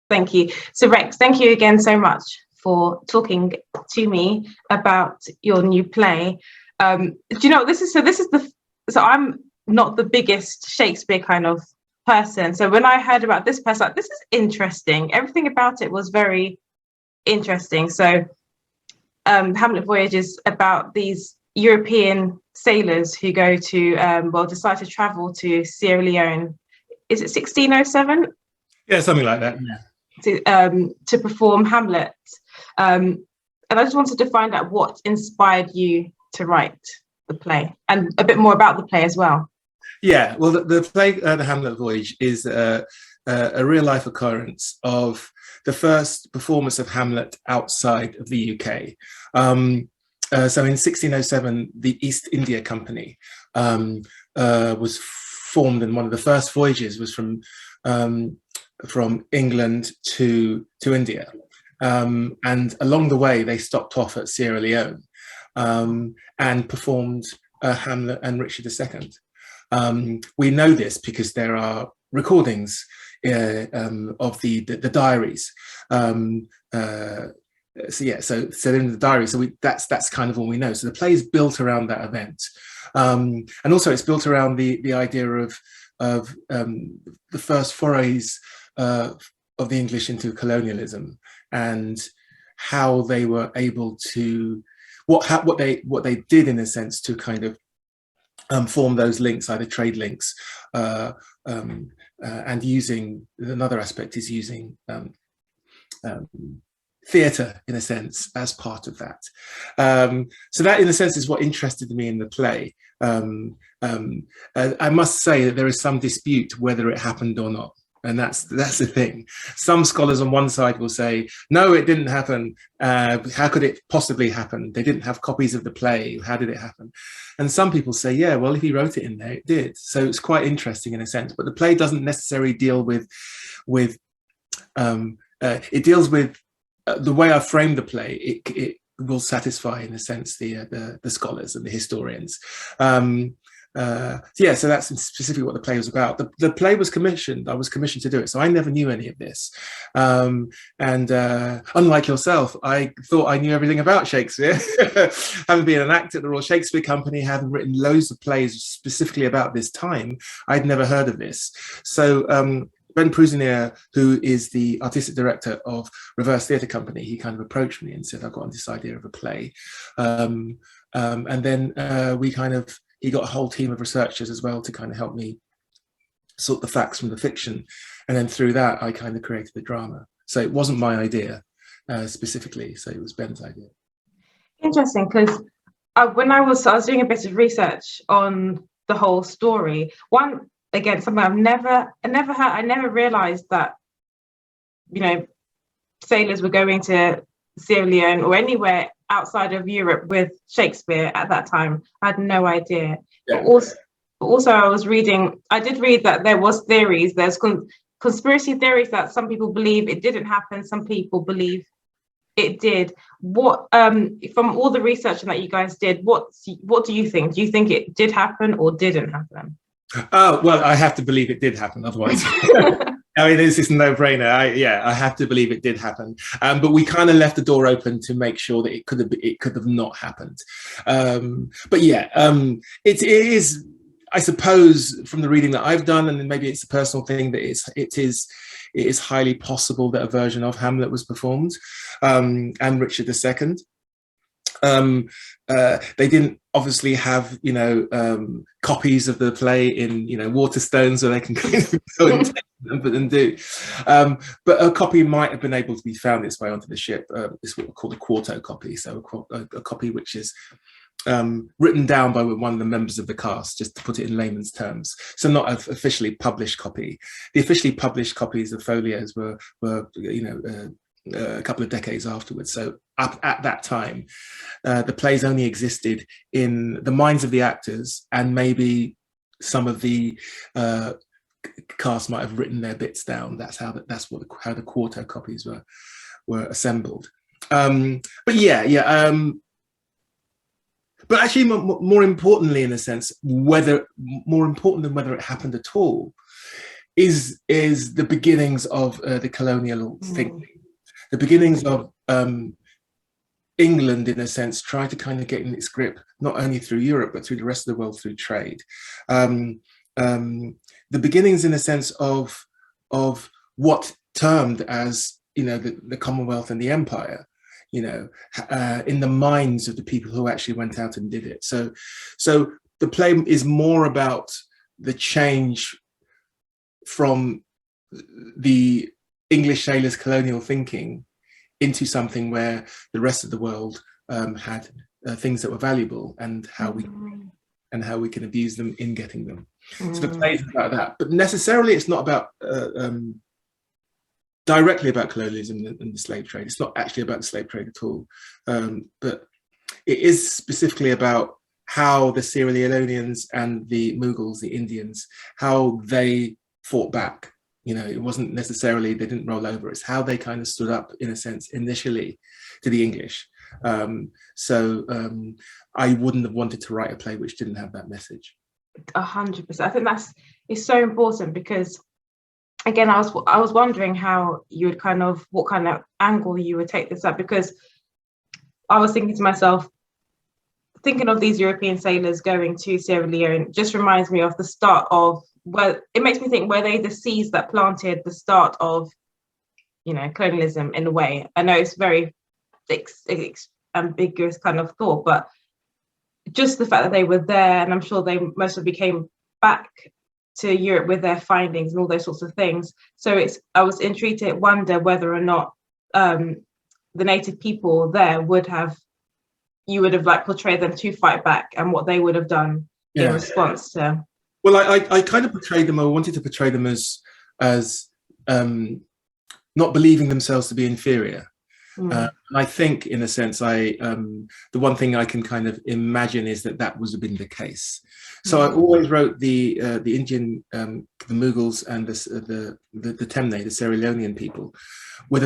Thank you. So Rex, thank you again so much for talking to me about your new play. Do you know, so I'm not the biggest Shakespeare kind of person. So when I heard about this person, like, this is interesting. Everything about it was very interesting. So Hamlet Voyage is about these European sailors who go to, decide to travel to Sierra Leone. Is it 1607? Yeah, something like that. Yeah. To perform Hamlet. And I just wanted to find out what inspired you to write the play, and a bit more about the play as well. Yeah, well, the play, The Hamlet Voyage, is a real life occurrence of the first performance of Hamlet outside of the UK. So in 1607, the East India Company was formed, and one of the first voyages was from England to India. And along the way, they stopped off at Sierra Leone and performed Hamlet and Richard II. We know this because there are recordings of the diaries. So in the diary, that's kind of all we know. So the play is built around that event, and also it's built around the idea of the first forays of the English into colonialism, and how they were able to what they did, in a sense, to kind of form those links, either trade links, and using, another aspect is using theatre, in a sense, as part of that. So that, in a sense, is what interested me in the play. I must say that there is some dispute whether it happened or not. And that's the thing. Some scholars on one side will say, no, it didn't happen. How could it possibly happen? They didn't have copies of the play. How did it happen? And some people say, yeah, well, if he wrote it in there, it did. So it's quite interesting in a sense. But the play doesn't necessarily deal with it deals with the way I frame the play. It will satisfy, in a sense, the scholars and the historians. So that's specifically what the play was about. The play was commissioned. I was commissioned to do it, so I never knew any of this. And unlike yourself, I thought I knew everything about Shakespeare. Having been an actor at the Royal Shakespeare Company, having written loads of plays specifically about this time, I'd never heard of this. So Ben Prusinier, who is the artistic director of Reverse Theatre Company, he kind of approached me and said, I've got this idea of a play. And then he got a whole team of researchers as well to kind of help me sort the facts from the fiction. And then through that, I kind of created the drama. So it wasn't my idea specifically, so it was Ben's idea. Interesting, because when I was doing a bit of research on the whole story, something I've never heard, I never realized that, sailors were going to Sierra Leone or anywhere outside of Europe with Shakespeare at that time. I had no idea. Yeah. But also I did read that there was theories, there's conspiracy theories that some people believe it didn't happen, some people believe it did. What, from all the research that you guys did, what do you think? Do you think it did happen or didn't happen? Oh, well, I have to believe it did happen, otherwise. I mean, this is a no-brainer. I have to believe it did happen. But we kind of left the door open to make sure that it could have not happened. But yeah, it is, I suppose, from the reading that I've done, and maybe it's a personal thing, that it is highly possible that a version of Hamlet was performed, and Richard II. They didn't obviously have, copies of the play in, Waterstones where they can kind of go and do. But a copy might have been able to be found its way onto the ship. It's what we call a quarto copy. So a copy which is written down by one of the members of the cast, just to put it in layman's terms. So not an officially published copy. The officially published copies of folios were a couple of decades afterwards. So up at that time, the plays only existed in the minds of the actors, and maybe some of the cast might have written their bits down. That's how the quarto copies were assembled. But but actually, more importantly, in a sense, more important than whether it happened at all, is the beginnings of the colonial thinking, the beginnings of England, in a sense, trying to kind of get in its grip, not only through Europe, but through the rest of the world through trade. The beginnings, in a sense, of what termed as, you know, the Commonwealth and the Empire, you know, in the minds of the people who actually went out and did it. So the play is more about the change from the English sailors' colonial thinking into something where the rest of the world had things that were valuable, and how we can abuse them in getting them. So the play is about that, but necessarily it's not about directly about colonialism and the slave trade. It's not actually about the slave trade at all, but it is specifically about how the Sierra Leoneans and the Mughals, the Indians, how they fought back. You know, it wasn't necessarily, they didn't roll over. It's how they kind of stood up, in a sense, initially to the English. I wouldn't have wanted to write a play which didn't have that message. 100%. I think it's so important, because again, I was wondering how you would what kind of angle you would take this up, because I was thinking to myself, thinking of these European sailors going to Sierra Leone just reminds me of the start of, well, it makes me think, were they the seeds that planted the start of, you know, colonialism in a way? I know it's very ambiguous kind of thought, but just the fact that they were there, and I'm sure they most of them came back to Europe with their findings and all those sorts of things. So I was intrigued to wonder whether or not the native people there you would have like portrayed them to fight back, and what they would have done in response to. Well, I kind of portrayed them, I wanted to portray them as not believing themselves to be inferior. And I think, in a sense, the one thing I can kind of imagine is that would have been the case. So I always wrote the Indian, the Mughals, and the Temne, the Sierra Leonean people, with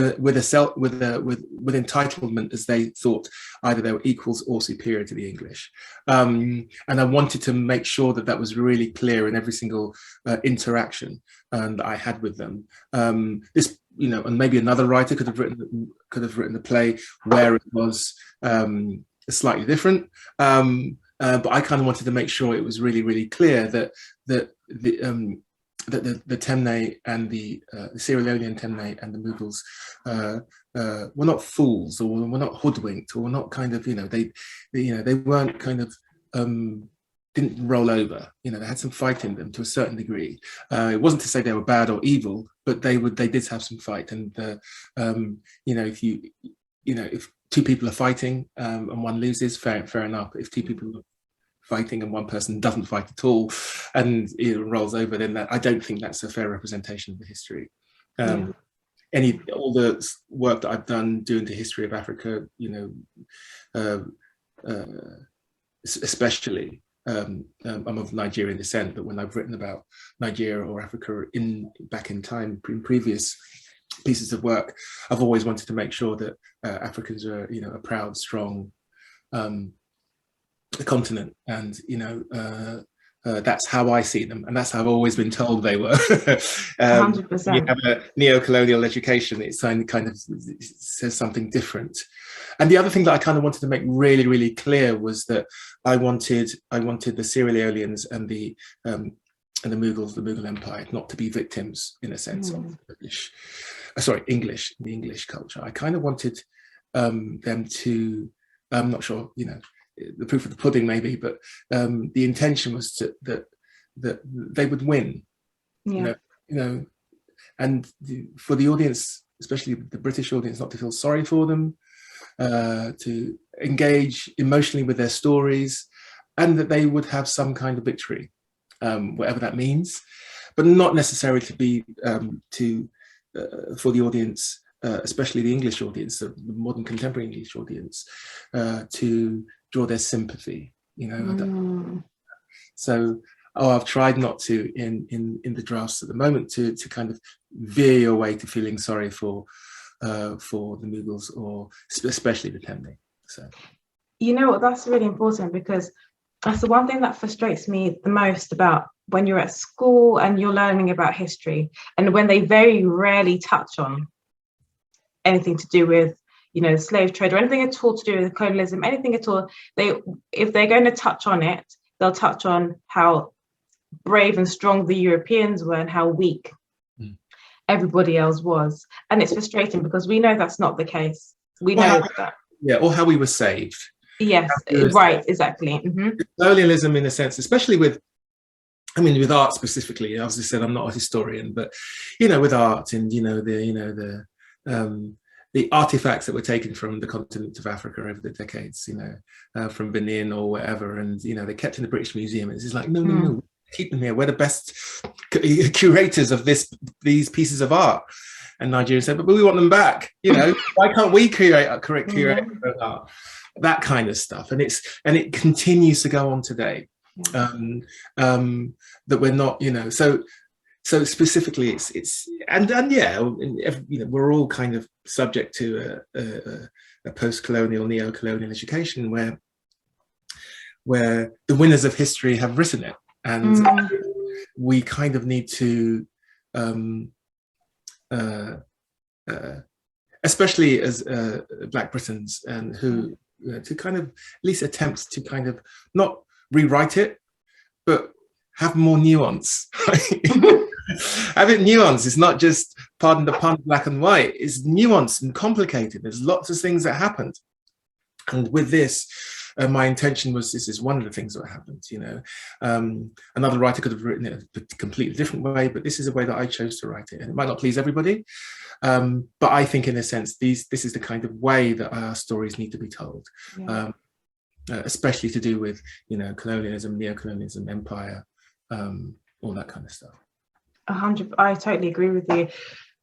entitlement, as they thought either they were equals or superior to the English. And I wanted to make sure that was really clear in every single interaction that I had with them. This, you know, and maybe another writer could have written a play where it was slightly different. But I kind of wanted to make sure it was really, really clear that the Temne and the Sierra Leonean Temne and the Mughals were not fools, or were not hoodwinked, or were not kind of, they weren't kind of didn't roll over. You know, they had some fight in them to a certain degree. It wasn't to say they were bad or evil, but they did have some fight. And if two people are fighting and one loses, fair enough. If two people are fighting and one person doesn't fight at all and it rolls over, then I don't think that's a fair representation of the history. All the work that I've done doing the history of Africa, especially, I'm of Nigerian descent, but when I've written about Nigeria or Africa back in time, in previous pieces of work, I've always wanted to make sure that Africans are, a proud, strong continent, and that's how I see them, and that's how I've always been told they were. 100%. You have a neo-colonial education, it kind of says something different. And the other thing that I kind of wanted to make really, really clear was that I wanted the Sierra Leoneans and the Mughals, the Mughal Empire, not to be victims, in a sense, of the English culture. I kind of wanted them to, I'm not sure, the proof of the pudding maybe, but the intention was that they would win, and for the audience, especially the British audience, not to feel sorry for them, to engage emotionally with their stories, and that they would have some kind of victory, whatever that means, but not necessarily to be for the audience, especially the English audience, the modern contemporary English audience, to draw their sympathy. So I've tried not to in the drafts at the moment to kind of veer your way to feeling sorry for the Mughals, or especially the Temne. So that's really important, because that's the one thing that frustrates me the most about when you're at school and you're learning about history, and when they very rarely touch on anything to do with, you know, slave trade or anything at all to do with colonialism, anything at all, if they're going to touch on it, they'll touch on how brave and strong the Europeans were and how weak everybody else was. And it's frustrating because we know that's not the case. We know that. Yeah, or how we were saved. Yes, right, exactly. Colonialism, in a sense, especially with, I mean, with art specifically. As I said, I'm not a historian, but you know, with art and the artifacts that were taken from the continent of Africa over the decades, you know, from Benin or wherever, and you know, they're kept in the British Museum. And it's like, no, keep them here. We're the best curators of these pieces of art. And Nigeria said, but we want them back. You know, why can't we curate art? That kind of stuff, and it continues to go on today. That we're not, you know, so specifically, it's and yeah, you know, we're all kind of subject to a post-colonial, neo-colonial education where the winners of history have written it, and we kind of need to, especially as Black Britons, and who to kind of at least attempt to kind of not rewrite it, but have more nuance. Having nuance is not just, pardon the pun, black and white. It's nuanced and complicated. There's lots of things that happened, and with this, my intention was, this is one of the things that happened. You know, another writer could have written it a completely different way, but this is a way that I chose to write it, and it might not please everybody. But I think, in a sense, this is the kind of way that our stories need to be told, especially to do with, you know, colonialism, neo-colonialism, empire, all that kind of stuff. 100%, I totally agree with you.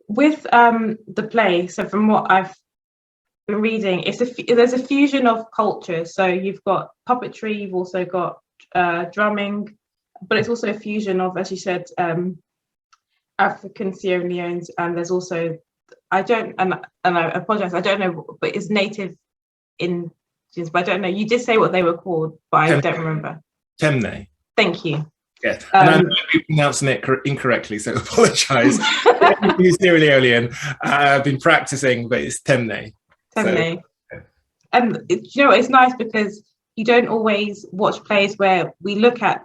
With the play, so from what I've been reading, there's a fusion of cultures. So you've got puppetry, you've also got drumming, but it's also a fusion of, as you said, African Sierra Leones, and there's also, I apologize, I don't know, but it's native Indians, but I don't know. You did say what they were called, but I don't remember. Temne. Thank you. Yeah, and I might be pronouncing it incorrectly, so apologise. Sierra Leonean, I've been practicing, but it's Temne. Temne. So. And you know, it's nice because you don't always watch plays where we look at,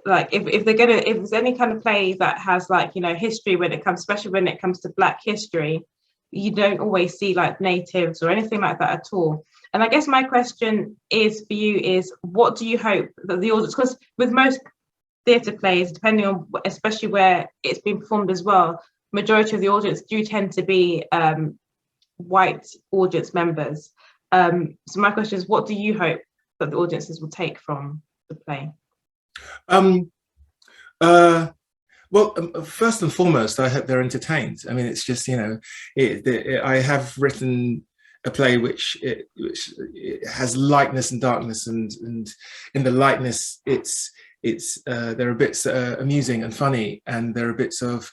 like, if there's any kind of play that has, like, you know, history when it comes, especially when it comes to Black history, you don't always see like natives or anything like that at all. And I guess my question is for you is, what do you hope that the audience, because with most theatre plays, depending on, especially where it's been performed as well, majority of the audience do tend to be white audience members. So my question is, what do you hope that the audiences will take from the play? Well, first and foremost, I hope they're entertained. I mean, it's just, you know, I have written a play which it has lightness and darkness, and in the lightness, there are bits amusing and funny, and there are bits of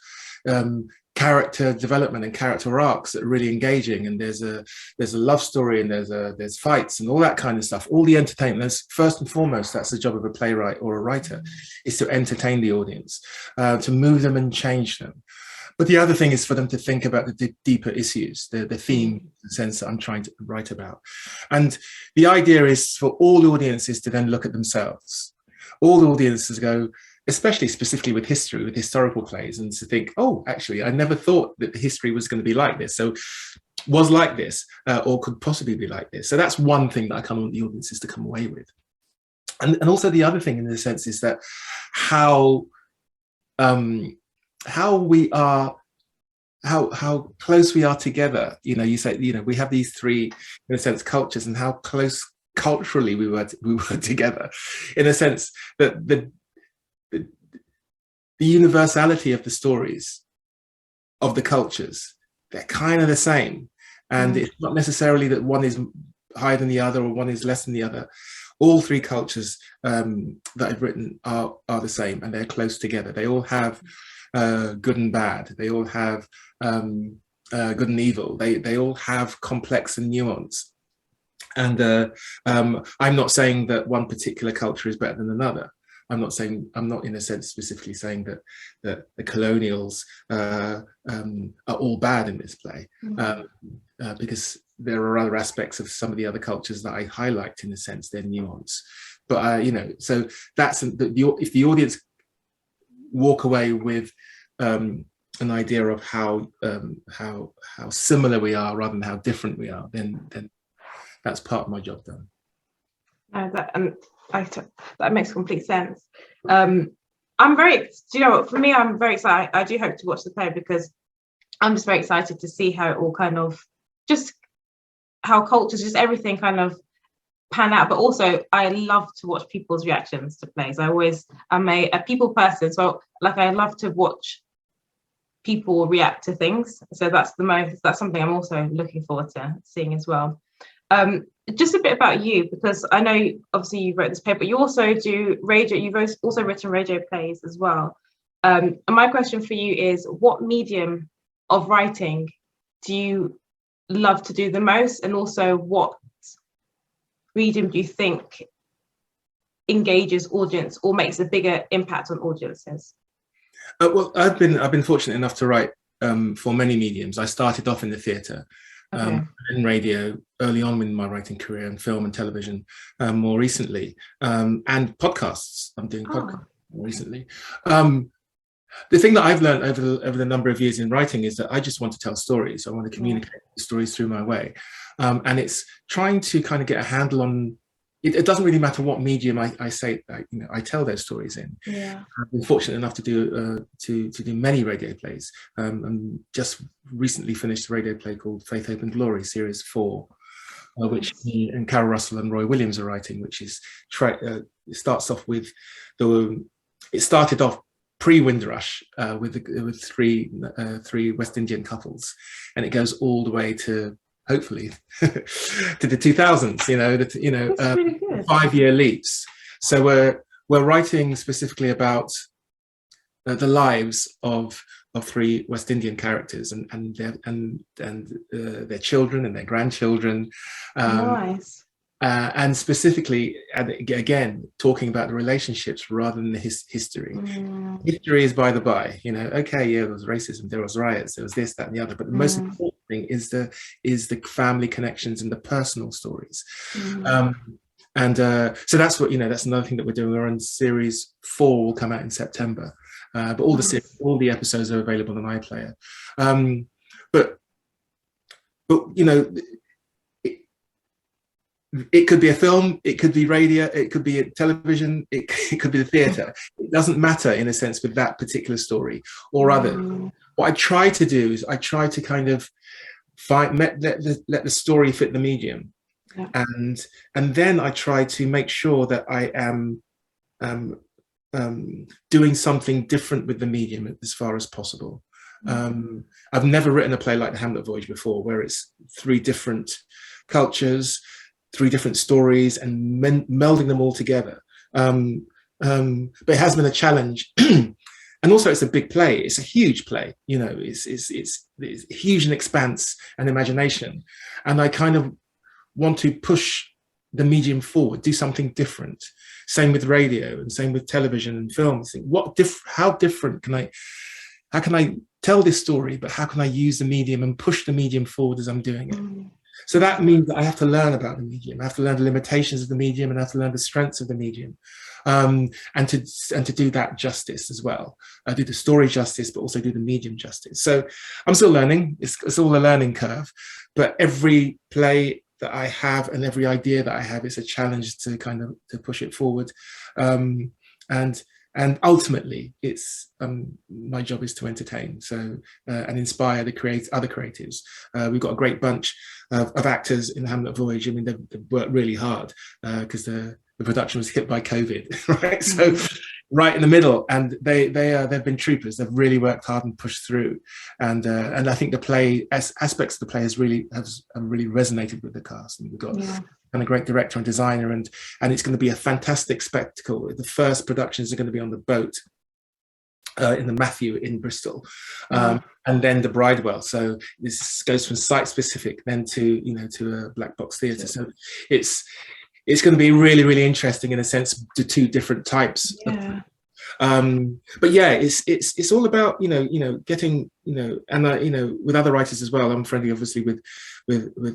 character development and character arcs that are really engaging, and there's a love story, and there's fights and all that kind of stuff. All the entertainment. First and foremost, that's the job of a playwright or a writer, is to entertain the audience, to move them and change them. But the other thing is for them to think about the deeper issues, the theme, the sense that I'm trying to write about. And the idea is for all audiences to then look at themselves. All the audiences go, especially specifically with history, with historical plays, and to think, oh, actually, I never thought that the history was going to be like this. So was like this, or could possibly be like this. So that's one thing that I kind of want the audiences to come away with. And also the other thing, in a sense, is that how close we are together. You know, you say, you know, we have these three, in a sense, cultures, and how close culturally we were together, in a sense that the universality of the stories of the cultures, they're kind of the same, and it's not necessarily that one is higher than the other or one is less than the other. All three cultures that I've written are the same, and they're close together. They all have good and bad. They all have good and evil. They all have complex and nuance. And I'm not saying that one particular culture is better than another, I'm not saying, I'm not in a sense specifically saying that the colonials are all bad in this play, because there are other aspects of some of the other cultures that I highlight, in a sense, their nuance. But you know, so that's if the audience walk away with an idea of how similar we are rather than how different we are, then that's part of my job done. That makes complete sense. I'm very, you know, for me, I'm very excited. I do hope to watch the play because I'm just very excited to see how it all kind of, just how cultures, just everything kind of pan out. But also, I love to watch people's reactions to plays. I'm a people person, so like I love to watch people react to things. So that's something I'm also looking forward to seeing as well. Just a bit about you, because I know obviously you wrote this play, but you also do radio. You've also written radio plays as well. And my question for you is, what medium of writing do you love to do the most, and also what medium do you think engages audience or makes a bigger impact on audiences? Well, I've been fortunate enough to write for many mediums. I started off in the theatre, in radio early on in my writing career, and film and television more recently, and podcasts. I'm doing podcasts more recently. The thing that I've learned over the number of years in writing is that I just want to tell stories. I want to communicate stories through my way, and it's trying to kind of get a handle on. It doesn't really matter what medium I say, you know, I tell those stories in. Yeah. I've been fortunate enough to do many radio plays, and just recently finished a radio play called Faith, Hope and Glory, Series 4, which me and Carol Russell and Roy Williams are writing, which is it starts off with it started off pre-Windrush with three West Indian couples, and it goes all the way to, hopefully, to the 2000s, you know, really 5-year leaps. So we're writing specifically about the lives of 3 West Indian characters and their children and their grandchildren. Nice. And specifically, and again, talking about the relationships rather than the history. History is by the by, you know, okay, yeah, there was racism, there was riots, there was this, that, and the other, but the most important thing is the family connections and the personal stories. So that's what, you know, that's another thing that we're doing. We're on Series 4, will come out in September, but all the episodes are available on iPlayer. But you know, it could be a film, it could be radio, it could be a television, it could be the theatre. It doesn't matter, in a sense, with that particular story or other. What I try to do is I try to kind of let the story fit the medium, and then I try to make sure that I am doing something different with the medium as far as possible. I've never written a play like the Hamlet Voyage before, where it's 3 different cultures, 3 different stories, and melding them all together. But it has been a challenge. And also, it's a big play. It's a huge play. You know, it's huge in expanse and imagination. And I kind of want to push the medium forward, do something different. Same with radio, and same with television and film. Think, how different can how can I tell this story, but how can I use the medium and push the medium forward as I'm doing it? So that means that I have to learn about the medium. I have to learn the limitations of the medium, and I have to learn the strengths of the medium, and to do that justice as well. I do the story justice, but also do the medium justice. So I'm still learning. It's all a learning curve, but every play that I have and every idea that I have is a challenge to kind of to push it forward, and ultimately, it's my job is to entertain, so and inspire other creatives. We've got a great bunch of actors in the Hamlet Voyage. I mean, they've worked really hard because the production was hit by COVID, right? So right in the middle, and they've been troopers. They've really worked hard and pushed through, and I think the play aspects of the play have really resonated with the cast, and we've got. And a great director and designer, and it's going to be a fantastic spectacle. The first productions are going to be on the boat in the Matthew in Bristol, and then the Bridewell. So this goes from site specific then to a black box theatre. So it's it's going to be really, really interesting in a sense to two different types. Yeah. But yeah, it's all about getting and with other writers as well. I'm friendly obviously with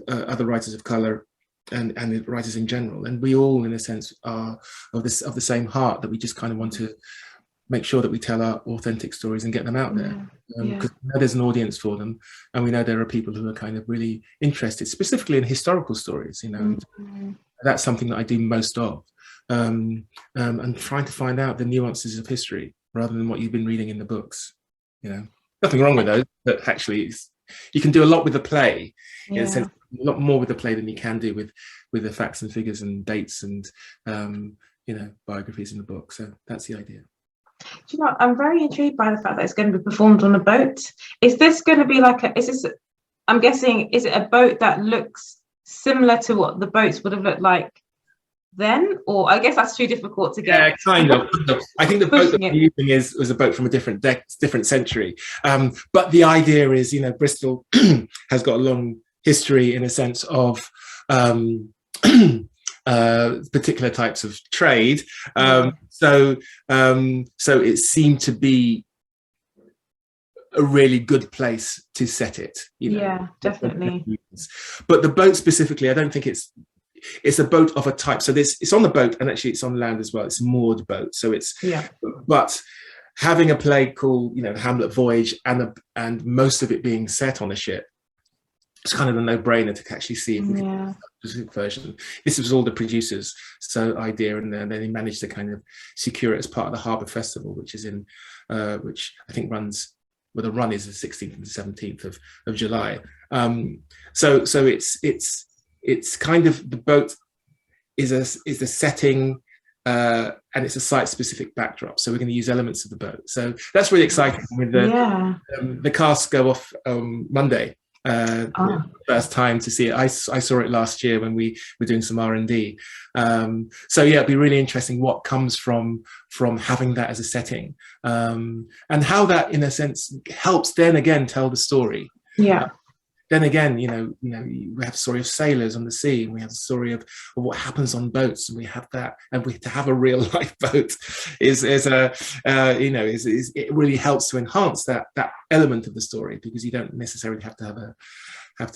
other writers of color and writers in general, and we all in a sense are of the same heart, that we just kind of want to make sure that we tell our authentic stories and get them out there, because we know there's an audience for them, and we know there are people who are kind of really interested specifically in historical stories, and that's something that I do most of, and trying to find out the nuances of history rather than what you've been reading in the books. Nothing wrong with those, but actually you can do a lot with the play, in a sense, a lot more with the play than you can do with the facts and figures and dates and biographies in the book. So that's the idea. Do you know, I'm very intrigued by the fact that it's going to be performed on a boat. Is this going to be I'm guessing, is it a boat that looks similar to what the boats would have looked like then? Or I guess that's too difficult to get. Yeah, kind of. I think the boat that we're using was a boat from a different century. But the idea is, Bristol has got a long history in a sense of particular types of trade. So it seemed to be a really good place to set it. Yeah, definitely. But the boat specifically, I don't think it's a boat of a type. So it's on the boat, and actually it's on land as well. It's a moored boat. So but having a play called Hamlet Voyage and most of it being set on a ship, it's kind of a no-brainer to actually see if we can do a specific version. This was all the producers' idea, and then they managed to kind of secure it as part of the Harbour Festival, which is which I think runs. Well, the run is the 16th and 17th of July. So it's kind of, the boat is a setting, and it's a site-specific backdrop. So we're going to use elements of the boat. So that's really exciting. With the cast go off Monday. First time to see it. I saw it last year when we were doing some R&D. So yeah, it'd be really interesting what comes from having that as a setting, and how that in a sense helps then again tell the story. Then again, we have a story of sailors on the sea, and we have a story of what happens on boats, and we have that, and to have a real life boat it really helps to enhance that element of the story, because you don't necessarily have to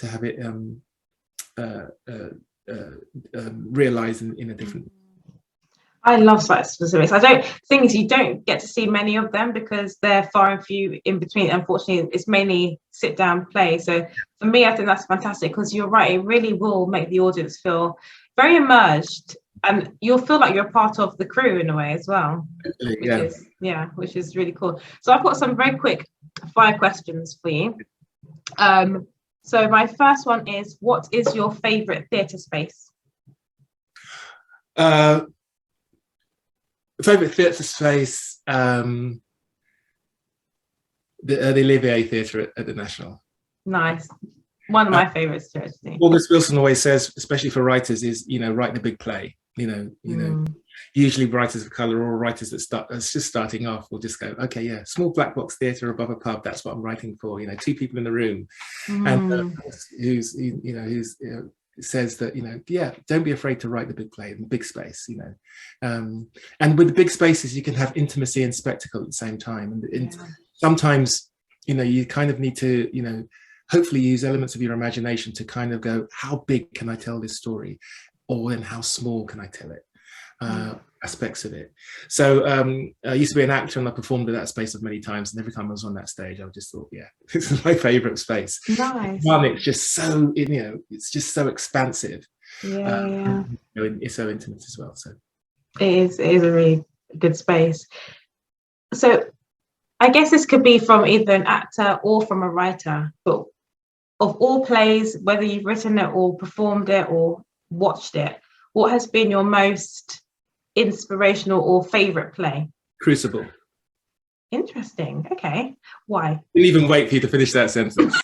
have it realized in a different. I love site specifics. You don't get to see many of them because they're far and few in between. Unfortunately, it's mainly sit down play. So for me, I think that's fantastic, because you're right, it really will make the audience feel very immersed, and you'll feel like you're part of the crew in a way as well. Which is really cool. So I've got some very quick fire questions for you. So my first one is, what is your favorite theatre space? Favorite theatre space, the Olivier Theatre at the National. Nice. One of my favorites too, actually. August Wilson always says, especially for writers, is write the big play. Usually writers of colour or writers that's just starting off will just go, okay, yeah, small black box theatre above a pub. That's what I'm writing for. Two people in the room, and who's says that don't be afraid to write the big play in the big space, and with the big spaces you can have intimacy and spectacle at the same time, and sometimes you kind of need to hopefully use elements of your imagination to kind of go, how big can I tell this story, or then how small can I tell it, aspects of it. So I used to be an actor, and I performed in that space many times, and every time I was on that stage I just thought, this is my favorite space. Nice. One, it's just so it's just so expansive. It's so intimate as well. So it is a really good space. So I guess this could be from either an actor or from a writer, but of all plays, whether you've written it or performed it or watched it, what has been your most inspirational or favorite play? Crucible. Interesting. Okay. Why? Didn't even wait for you to finish that sentence.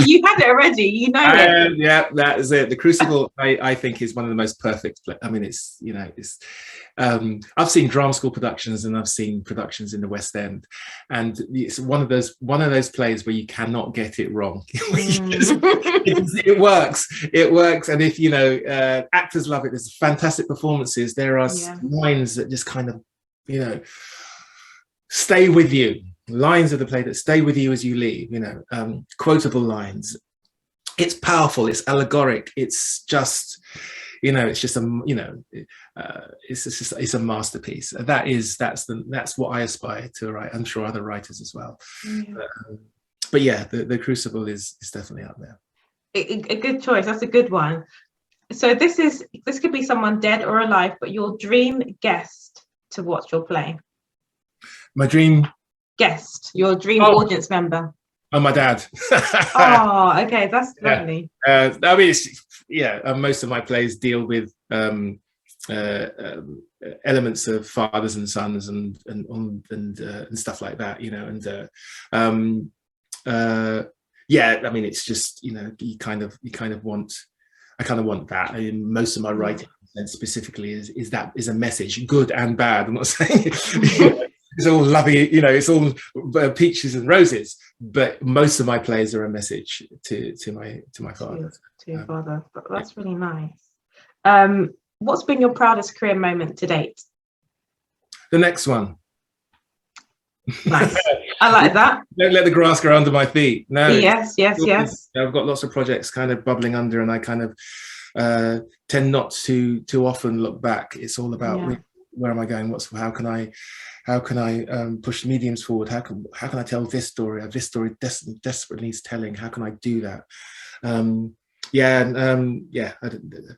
You had it already. You know it. Yeah, that is it. The Crucible, I think, is one of the most perfect. I mean, it's it's. I've seen drama school productions and I've seen productions in the West End, and it's one of those plays where you cannot get it wrong. It works. It works, and if actors love it. There's fantastic performances. There are lines that just kind of stay with you. Lines of the play that stay with you as you leave, quotable lines. It's powerful, it's allegoric, it's just, it's a masterpiece. That's what I aspire to write. I'm sure other writers as well. But yeah, the Crucible is definitely up there. A good choice. That's a good one. So this could be someone dead or alive, but your dream guest to watch your play. My dream guest, your dream audience member. Oh, my dad. Oh, okay, that's lovely. I mean, most of my plays deal with elements of fathers and sons and stuff like that, I mean, it's just you kind of want. I kind of want that. I mean, most of my writing specifically is a message, good and bad. I'm not saying. It's all lovely, it's all peaches and roses, but most of my plays are a message to my father. To your father. That's really nice. What's been your proudest career moment to date? The next one. Nice. I like that. Don't let the grass grow under my feet. No. Yes. I've got lots of projects kind of bubbling under, and I kind of tend not to too often look back. It's all about where am I going? How can I push mediums forward? How can I tell this story? This story desperately needs telling. How can I do that? I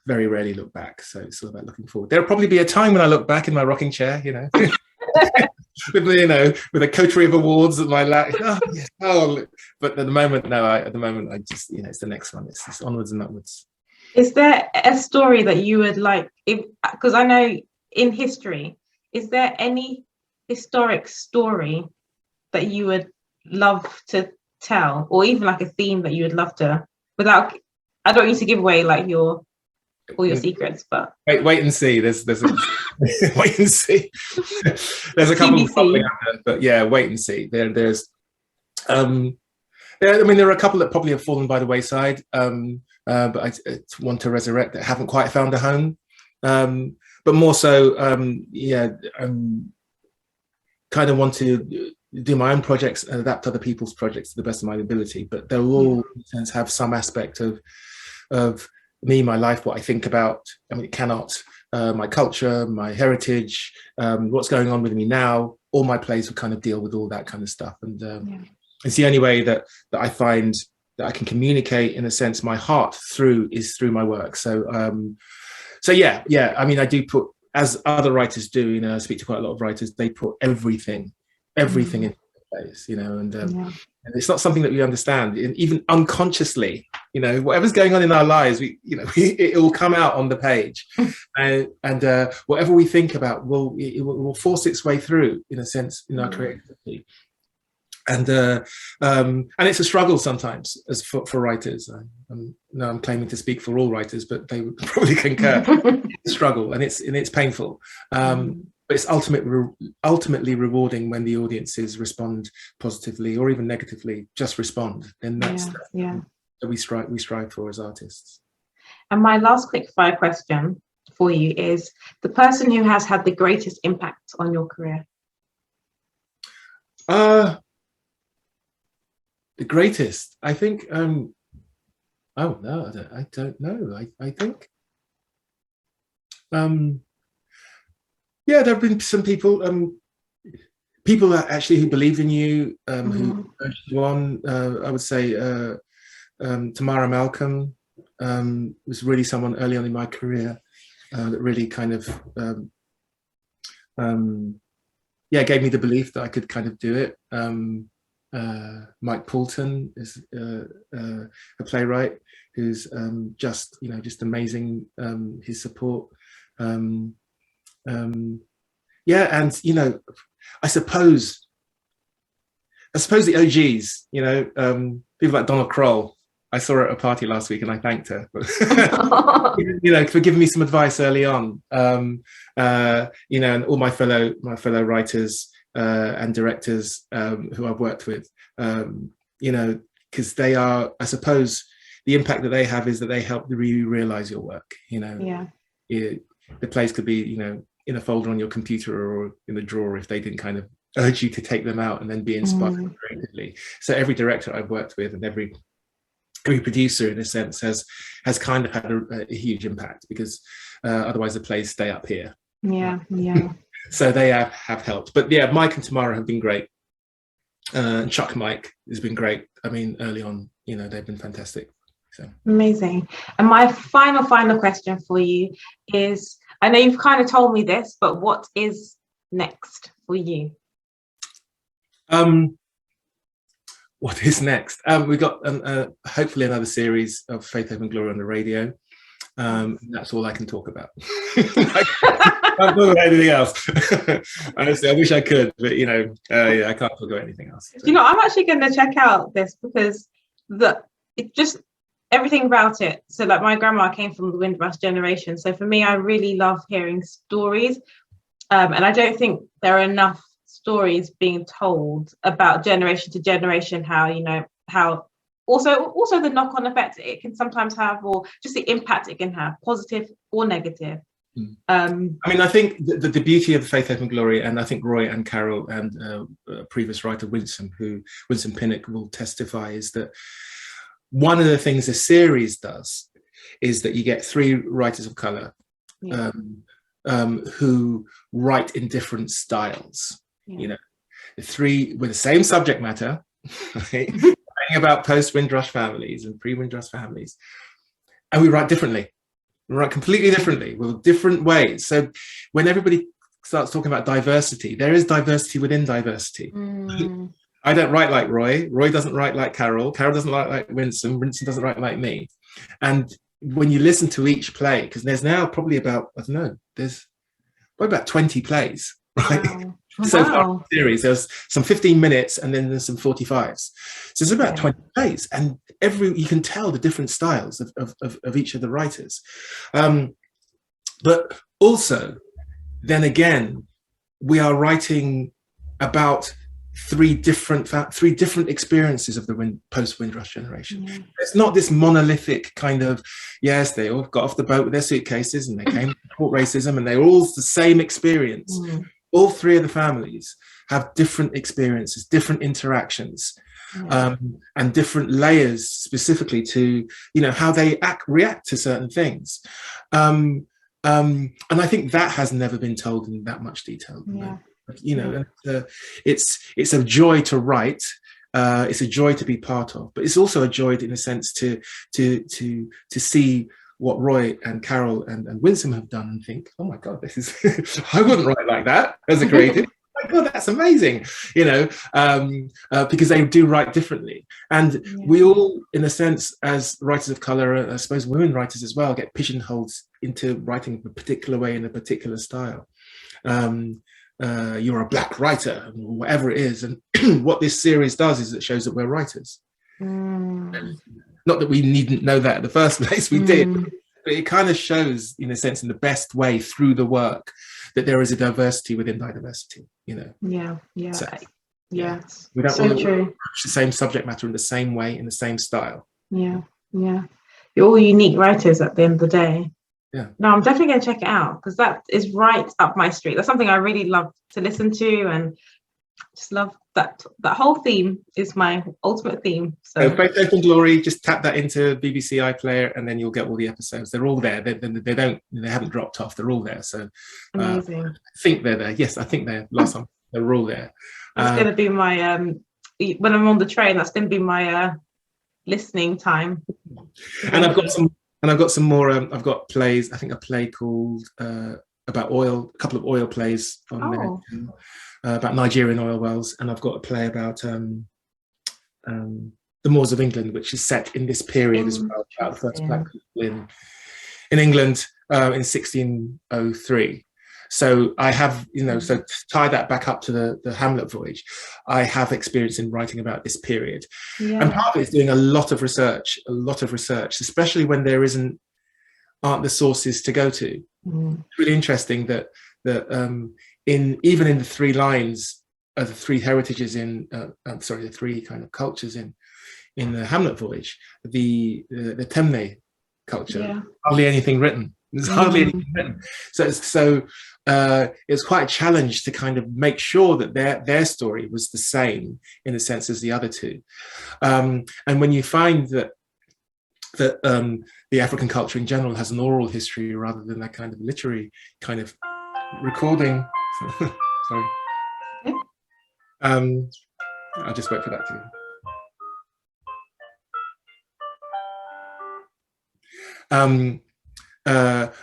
very rarely look back. So it's all about looking forward. There'll probably be a time when I look back in my rocking chair, with a coterie of awards at my lap. But at the moment, no. At the moment, I just it's the next one. It's onwards and upwards. Is there a story that you would like? Because I know in history, is there any historic story that you would love to tell, or even like a theme that you would love to, without, I don't need to give away like all your secrets, but wait and see. There's a wait and see. There's a couple of there, but wait and see. There are a couple that probably have fallen by the wayside, but I want to resurrect that haven't quite found a home, but more so kind of want to do my own projects and adapt other people's projects to the best of my ability, but they'll all in a sense have some aspect of me, my life, what I think about. I mean, it cannot, my culture, my heritage, what's going on with me now. All my plays will kind of deal with all that kind of stuff, and it's the only way that I find that I can communicate, in a sense, my heart through my work. So I mean, I do put, as other writers do, I speak to quite a lot of writers, they put everything in place, and it's not something that we understand, even unconsciously, whatever's going on in our lives, it will come out on the page, and whatever we think about it will force its way through, in a sense, in our creativity. And it's a struggle sometimes as for writers. I'm claiming to speak for all writers, but they would probably concur. It's a struggle, and it's painful. But it's ultimately rewarding when the audiences respond positively or even negatively. Just respond, and that's that we strive for as artists. And my last quick fire question for you is the person who has had the greatest impact on your career. The greatest, I think. Oh no, I don't know. I think. There have been some people that actually who believed in you, who urged you on. I would say Tamara Malcolm was really someone early on in my career that really kind of gave me the belief that I could kind of do it. Mike Poulton is a playwright who's just amazing. His support, and I suppose the OGs, people like Donald Kroll, I saw her at a party last week, and I thanked her, for giving me some advice early on. And all my fellow writers and directors who I've worked with, because they are, I suppose, the impact that they have is that they help you realize your work. The plays could be, in a folder on your computer or in the drawer if they didn't kind of urge you to take them out and then be inspired creatively. So every director I've worked with and every producer, in a sense, has kind of had a huge impact, because otherwise the plays stay up here. Yeah. So they have helped. But yeah, Mike and Tamara have been great. Chuck Mike has been great. I mean, early on, they've been fantastic. So amazing. And my final question for you is, I know you've kind of told me this, but what is next for you? What is next? We've got hopefully another series of Faith, Hope and Glory on the radio. That's all I can talk about. I can't talk about anything else. Honestly, I wish I could, but I can't talk about anything else. So. I'm actually going to check out this, because everything about it. So like, my grandma came from the Windrush generation. So for me, I really love hearing stories. And I don't think there are enough stories being told about generation to generation, how also the knock-on effect it can sometimes have, or just the impact it can have, positive or negative. I mean, I think the beauty of Faith, Hope and Glory, and I think Roy and Carol and previous writer Winsome Pinnock will testify, is that one of the things the series does is that you get 3 writers of color who write in different styles. 3 with the same subject matter, right? Writing about post-Windrush families and pre-Windrush families, and we write differently. We write completely differently, with different ways. So when everybody starts talking about diversity, there is diversity within diversity. I don't write like Roy. Roy doesn't write like Carol. Carol doesn't write like Winsome. Winsome doesn't write like me. And when you listen to each play, because there's now probably about, there's probably about 20 plays, right? Wow. So far in the series, there's some 15 minutes and then there's some 45s. So it's about 20 plays, and you can tell the different styles of each of the writers. But also, then again, we are writing about 3 different experiences of the post-Windrush generation. It's not this monolithic kind of, yes, they all got off the boat with their suitcases and they came to court racism and they're all the same experience. All 3 of the families have different experiences, different interactions, and different layers specifically to, how they react to certain things. And I think that has never been told in that much detail. It's a joy to write. It's a joy to be part of, but it's also a joy, in a sense, to see what Roy and Carol and Winsome have done and think, oh my God, this is, I wouldn't write like that as a creative. Oh my God, that's amazing, because they do write differently. And we all, in a sense, as writers of color, I suppose women writers as well, get pigeonholed into writing a particular way in a particular style. You're a Black writer, or whatever it is. And what this series does is it shows that we're writers. Not that we needn't know that in the first place, we did, but it kind of shows, in a sense, in the best way through the work, that there is a diversity within diversity, So, we don't all approach the same subject matter in the same way, in the same style. You're all unique writers at the end of the day. No, I'm definitely going to check it out, because that is right up my street. That's something I really love to listen to, and just love that whole theme is my ultimate theme. So Faith, Hope and Glory, just tap that into BBC iPlayer and then you'll get all the episodes. They're all there. They haven't dropped off. They're all there. So amazing. I think they're there. Yes, I think last time they're all there. That's going to be my when I'm on the train, that's going to be my listening time. And I've got some more. I've got plays. I think a play called about oil. A couple of oil plays on there. About Nigerian oil wells, and I've got a play about the Moors of England, which is set in this period as well, about the first Black people in England in 1603. So I have, so to tie that back up to the Hamlet Voyage, I have experience in writing about this period. Yeah. And part of it is doing a lot of research, especially when there aren't the sources to go to. It's really interesting that even in the three lines of the three heritages the three kind of cultures in the Hamlet Voyage, the Temne culture, hardly anything written. There's hardly anything written. So it's quite a challenge to kind of make sure that their story was the same in a sense as the other two. And when you find that the African culture in general has an oral history rather than that kind of literary kind of recording. Sorry. I'll just wait for that to.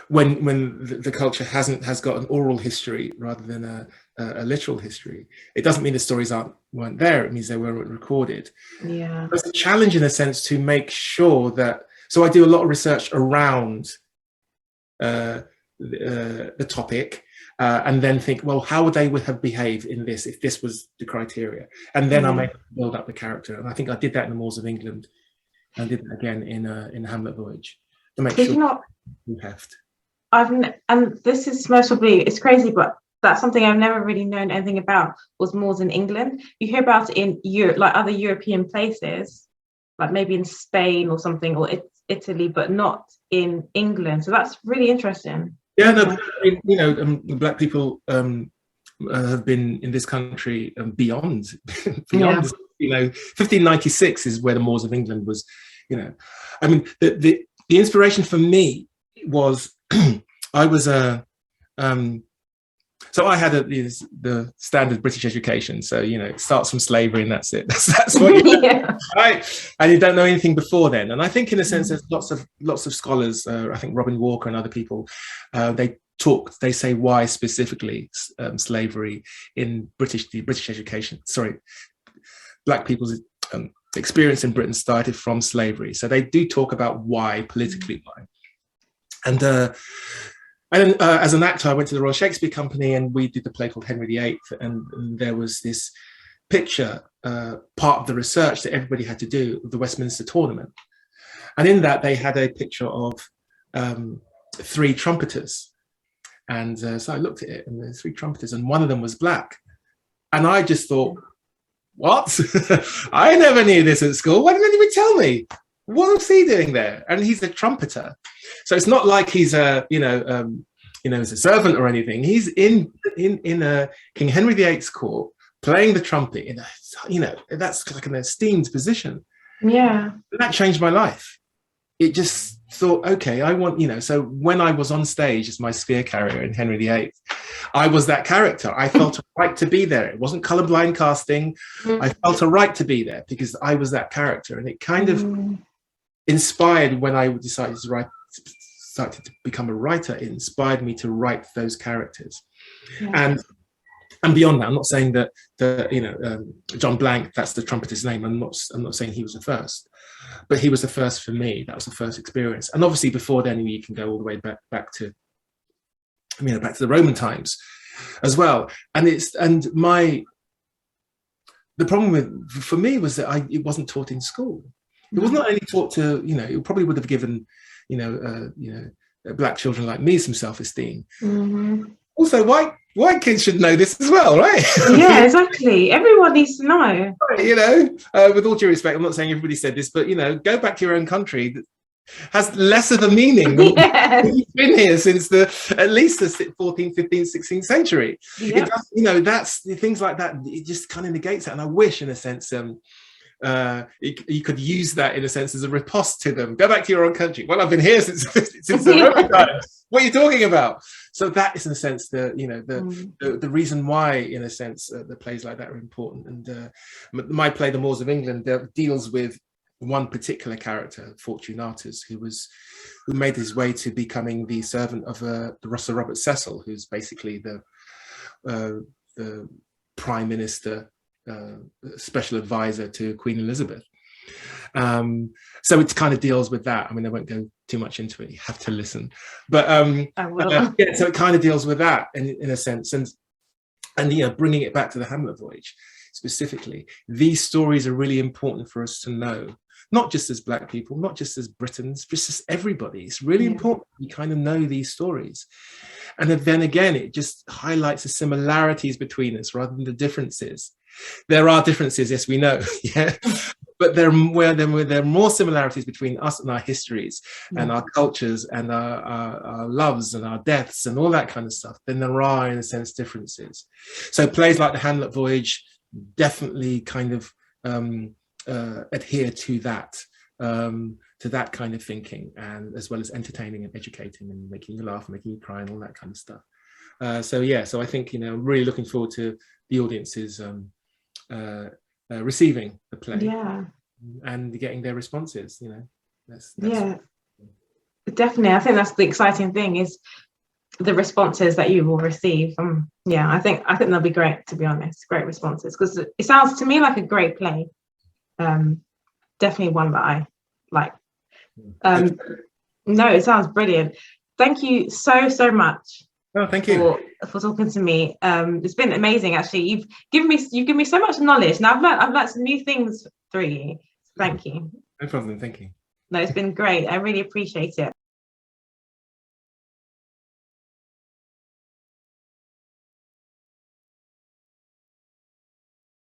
When the culture has got an oral history rather than a literal history, it doesn't mean the stories weren't there. It means they weren't recorded. Yeah, it's a challenge in a sense to make sure that. So I do a lot of research around the topic, and then think, well, how would they have behaved in this if this was the criteria? And then I may build up the character. And I think I did that in the Moors of England, and did that again in Hamlet Voyage to make sure you heft. And this is most probably, it's crazy, but that's something I've never really known anything about, was Moors in England. You hear about it in Europe, like other European places, like maybe in Spain or something, or Italy, but not in England. So that's really interesting. Yeah, no, I mean, Black people have been in this country beyond. 1596 is where the Moors of England was. I mean, the inspiration for me was I was so I had the standard British education. So it starts from slavery and that's it. That's what right? And you don't know anything before then. And I think in a sense, there's lots of scholars. I think Robin Walker and other people, they say why specifically slavery in the British education. Sorry, Black people's experience in Britain started from slavery. So they do talk about why, politically why. And then as an actor, I went to the Royal Shakespeare Company and we did the play called Henry VIII. And there was this picture, part of the research that everybody had to do of the Westminster tournament. And in that, they had a picture of three trumpeters. And so I looked at it and there's three trumpeters and one of them was Black. And I just thought, what? I never knew this at school. Why didn't anybody tell me? What was he doing there? And he's a trumpeter. So it's not like he's a, as a servant or anything. He's in King Henry VIII's court playing the trumpet that's like an esteemed position. Yeah. That changed my life. It just thought, okay, I want, so when I was on stage as my spear carrier in Henry VIII, I was that character. I felt a right to be there. It wasn't colorblind casting. I felt a right to be there because I was that character. And it kind of inspired when I decided to become a writer. It inspired me to write those characters. Yeah. And beyond that, I'm not saying that John Blank, that's the trumpeter's name. I'm not saying he was the first, but he was the first for me. That was the first experience. And obviously before then, you can go all the way back to the Roman times as well. And the problem for me was that it wasn't taught in school. It was not only taught to, it probably would have given, Black children like me some self-esteem. Mm-hmm. Also, white kids should know this as well, right? Yeah, exactly. Everyone needs to know. With all due respect, I'm not saying everybody said this, but, go back to your own country. Has less of a meaning than you've been here since at least the 14th, 15th, 16th century. Yeah. It does, that's things like that. It just kind of negates that. And I wish, in a sense, you could use that in a sense as a riposte to them. Go back to your own country. Well, I've been here since the Roman times. What are you talking about? So that is, in a sense, the reason why, in a sense, the plays like that are important. And my play, The Moors of England, deals with one particular character, Fortunatus, who made his way to becoming the servant of Sir Robert Cecil, who's basically the Prime Minister, special advisor to Queen Elizabeth. So it kind of deals with that. I mean, I won't go too much into it. You have to listen. But I will. yeah, so it kind of deals with that in a sense. And you know, bringing it back to the Hamlet Voyage specifically, these stories are really important for us to know, not just as Black people, not just as Britons, just as everybody. It's really important we kind of know these stories. And then again, it just highlights the similarities between us rather than the differences. There are differences, yes, we know, yeah, but there are more similarities between us and our histories and our cultures and our loves and our deaths and all that kind of stuff than there are, in a sense, differences. So plays like the Hamlet Voyage definitely kind of adhere to that kind of thinking, and as well as entertaining and educating and making you laugh, making you cry, and all that kind of stuff. So yeah, so I think, you know, I'm really looking forward to the audiences receiving the play and getting their responses. You know, that's yeah, definitely. I think that's the exciting thing, is the responses that you will receive. Yeah, I think they'll be great, to be honest. Great responses, because it sounds to me like a great play. Definitely one that I like. No, it sounds brilliant. Thank you so much. Oh, thank you for talking to me. It's been amazing, actually. You've given me so much knowledge, and I've learned some new things through you. Thank you. No problem. Thank you. No, it's been great. I really appreciate it.